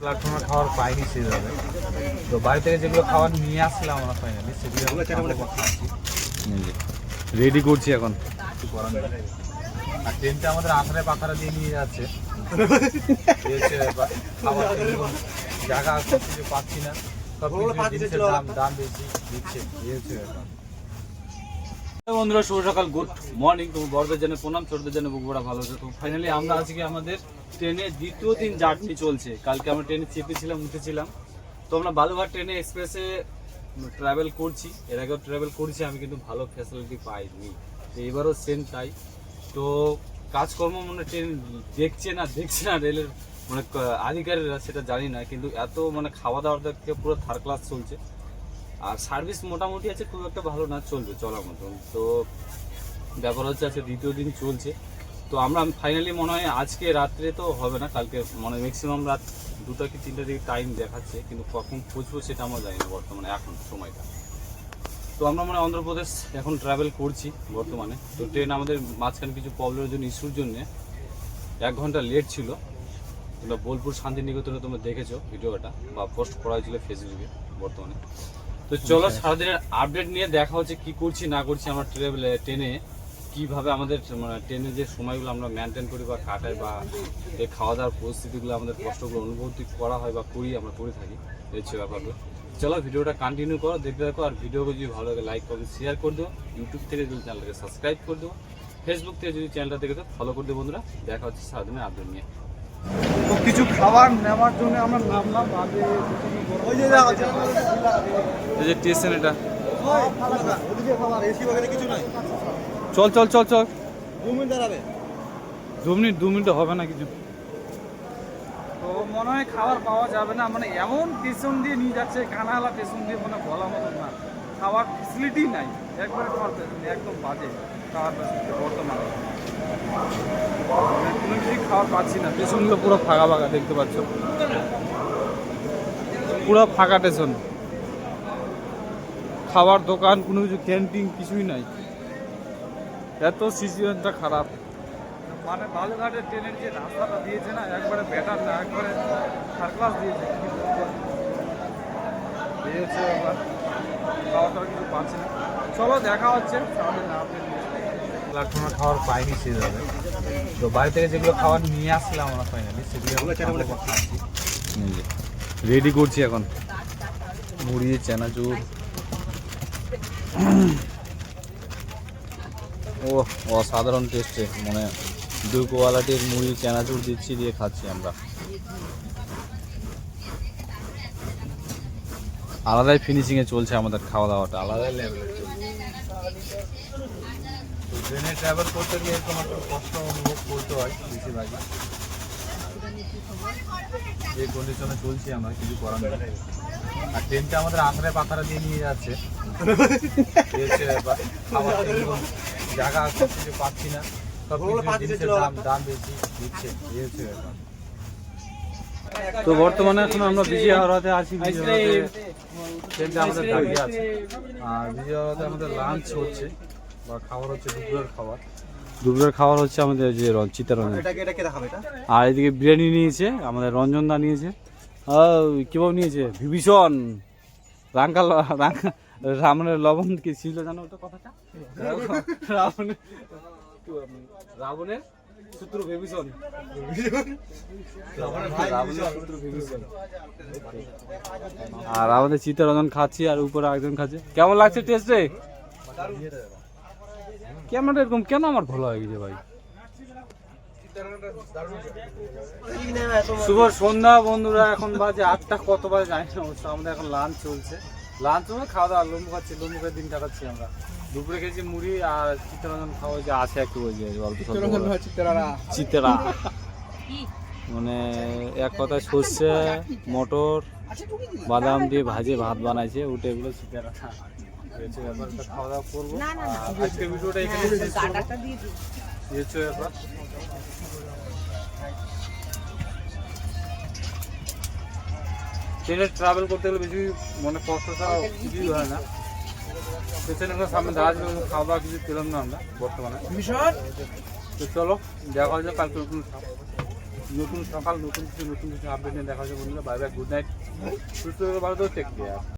প্ল্যাটফর্মে খাওয়ার পাইনি সেভাবে, তো বাড়ি থেকে যেগুলো খাবার নিয়ে আসছিলাম আমরা ফাইনালি সেগুলো রেডি করছি এখন। কিছু করার নেই। আর ট্রেনটা আমাদের আঁকড়ে পাখারা দিয়ে নিয়ে যাচ্ছে, খাবার জায়গা সব কিছু পাচ্ছি না, সব জিনিসের দাম বেশি দিচ্ছে, এই হচ্ছে ব্যাপার। বন্ধুরা শুভ সকাল, গুড মর্নিং। তোমার বড়দের জন্য প্রণাম, ছোটদের জন্য বুক ভরা ভালো। তো ফাইনালি আমরা আজকে আমাদের ট্রেনে দ্বিতীয় দিন জার্নি চলছে। কালকে আমরা ট্রেনে চেপেছিলাম, উঠেছিলাম। তো আমরা বালুঘাট ট্রেনে এক্সপ্রেসে ট্রাভেল করছি, এর আগেও ট্রাভেল করেছি আমি, কিন্তু ভালো ফ্যাসিলিটি পাইনি। তো এবারও সেম তাই। তো কাজকর্ম মানে ট্রেন দেখছে না রেলের মানে আধিকারিকরা, সেটা জানি না, কিন্তু এত মানে খাওয়া দাওয়ার থেকে পুরো থার্ড ক্লাস চলছে। আর সার্ভিস মোটামুটি আছে, খুব একটা ভালো না, চলবে চলার মতন। তো ব্যাপার হচ্ছে আজকে দ্বিতীয় দিন চলছে। তো আমরা ফাইনালি মনে হয় আজকে রাত্রে তো হবে না, কালকে মানে ম্যাক্সিমাম রাত 2টা কি 3টার দিকে টাইম দেখাচ্ছে, কিন্তু কখন পৌঁছবো সেটা আমরা জানি না বর্তমানে এখন সময়টা। তো আমরা মানে অন্ধ্রপ্রদেশ এখন ট্রাভেল করছি বর্তমানে। তো ট্রেন আমাদের মাঝখানে কিছু প্রবলেমের জন্য, ইস্যুর জন্য 1 ঘন্টা লেট ছিল। তোমরা বোলপুর শান্তিনিকেতনে তোমরা দেখেছো ভিডিওটা, বা পোস্ট করা হয়েছিল ফেসবুকে বর্তমানে। তো চলো সারাদিনের আপডেট নিয়ে দেখা হচ্ছে, কি করছি না করছি আমরা ট্রেনে, কীভাবে আমাদের মানে ট্রেনে যে সময়গুলো আমরা মেনটেন করি বা কাটাই, বা এই খাওয়া দাওয়ার পরিস্থিতিগুলো, আমাদের কষ্টগুলো অনুভূতি করা হয় বা আমরা করে থাকি, এই হচ্ছে ব্যাপারগুলো। চলো ভিডিওটা কন্টিনিউ করো, দেখতে থাকো। আর ভিডিওকে যদি ভালো লাগে লাইক কমেন্ট শেয়ার করে দেবো। ইউটিউব থেকে যদি চ্যানেলটাকে সাবস্ক্রাইব করে দেবো, ফেসবুক থেকে যদি চ্যানেলটা দেখে তো ফলো করে দেবো। বন্ধুরা দেখা হচ্ছে সারাদিনের আপডেট নিয়ে। তো কিছু খাবার নেওয়ার জন্য আমরা নামলাম, এই যে স্টেশন, এটা কিছু নাই। চল চল চল চল, 2 মিনিট দাঁড়াবে, 2 মিনিট হবে না কিছু। তো মনে হয় খাবার পাওয়া যাবে না, মানে এমন স্টেশন দিয়ে নিয়ে যাচ্ছে, কানালা স্টেশন দিয়ে, মানে বলা মতো না, খাওয়ার ফেসিলিটি নাই একবারে, খাওয়ার ফেসিলিটি একদম বাজে খাওয়ার ফেসিলিটি বর্তমানে, মানে কোনো কিছুই খাওয়ার পাচ্ছি না। স্টেশনগুলো পুরো ফাঁকা ফাঁকা দেখতে পাচ্ছ, পুরো ফাঁকা স্টেশন। খাবার দোকান, কোনো কিছু ক্যান্টিন কিছুই নাই, এত সিচুয়েশনটা খারাপ। মানে বালুঘাটের ট্রেনের যে রাস্তাটা দিয়েছে না, একবারে বেটার না, একবারে থার্ড ক্লাস দিয়েছে। দিয়েছে এবার খাওয়া দাওয়া কিছু পাচ্ছি না। চলো দেখা হচ্ছে প্ল্যাটফর্মে খাওয়ার পাইনি সেভাবে, তো বাড়ি থেকে যেগুলো খাবার নিয়ে আসছিলাম আমরা ফাইনালি সেগুলো খাচ্ছি। রেডি করছি এখন, মুড়ি, চানাচুর। ও অসাধারণ টেস্টে, মানে 2 কোয়ালিটির মুড়ি চানাচুর দিচ্ছি, দিয়ে খাচ্ছি আমরা। আলাদাই ফিনিশিংয়ে চলছে আমাদের খাওয়া দাওয়াটা, আলাদাই লেভেলের চলছে। ট্রেনে ট্রাভেল করতে গিয়ে তোমার কষ্ট অনুভব করতে হয় বেশিরভাগই, যে কন্ডিশনে চলছি আমরা, কিছু করার নেই। আর ট্রেনটা আমাদের আঁকড়ে পাখারা দিয়ে নিয়ে যাচ্ছে, খাবার জায়গা সব কিছু পাচ্ছি না, সব জিনিসের দাম বেশি দিচ্ছে, এই হচ্ছে ব্যাপার। তো বর্তমানে এখন আমরা বিজয়হাওড়াতে আছি, ট্রেনটা আমাদের দাঁড়িয়ে আছে। আর বিজয়হাওড়াতে আমাদের লাঞ্চ হচ্ছে, বা খাবার হচ্ছে দুপুরের খাবার হচ্ছে আমাদের যে চিত্তরঞ্জন। আর এদিকে বিরিয়ানি নিয়েছে আমাদের, রঞ্জন দা নিয়েছে, কিভাবে নিয়েছে বিভীষণ, রাবণের লবণ কি ছিল জানো ওটা কথাটা, রাবণের শত্রু বিভীষণ, আর আমাদের চিত্তরঞ্জন খাচ্ছি, আর উপরে একজন খাচ্ছে। কেমন লাগছে টেস্টে? ক্যামেরাটা এরকম কেন আমার ভালো হয়ে গেছে ভাই। শুভ সন্ধ্যা বন্ধুরা, এখন বাজে 8টা, কত বাজে জানি না অবশ্য। আমাদের এখন লাঞ্চ চলছে, লাঞ্চ মানে খাওয়া দাওয়া, লম্বু খাচ্ছি, লম্বু খেয়ে দিন কাটাচ্ছি আমরা। দুপুরে খেয়েছি মুড়ি আর চিত্তরঞ্জন খাওয়া যে আছে একটু, ওই যে অল্প চিত্তরা, মানে এক কথায় সর্ষে, মটর, বাদাম দিয়ে ভাজে ভাত বানাইছে, উঠে এগুলো চিত্তরা খাওয়া দাওয়া করবো। আজকে ভিডিওটা এখানে শেষ করবো। ট্রেনে ট্রাভেল করতে গেলে বেশি মানে কষ্ট ছাড়া কিছুই হয় না। পেছনে সামনে দাঁড়া ছিল, খাওয়া দাওয়া কিছু পেলাম না আমরা বর্তমানে। তো চলো দেখা হচ্ছে কালকে। নতুন সকাল নতুন কিছু আপডেট নিয়ে দেখা হচ্ছে বন্ধুরা। বাই বাই, গুড নাইট, সুস্থ ভালো তো, টেক কেয়ার।